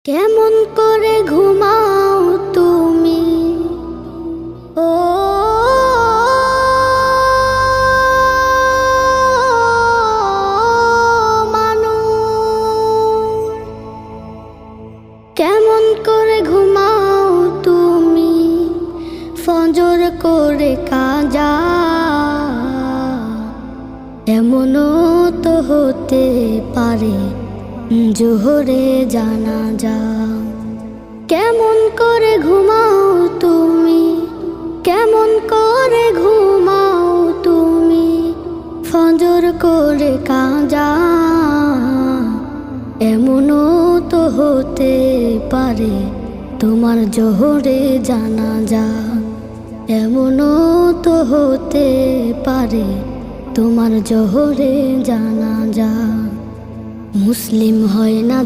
কেমন করে ঘুমাও তুমি ও মানুষ, কেমন করে ঘুমাও তুমি ফজর করে কাজা। এমনও তো হতে পারে জোহরে জানাজা। কেমন করে ঘুমাও তুমি, কেমন করে ঘুমাও তুমি ফজর করে কাজা। এমনও তো হতে পারে তোমার জোহরে জানাজা। এমনও তো হতে পারে তোমার জোহরে জানাজা। মুসলিম হয় না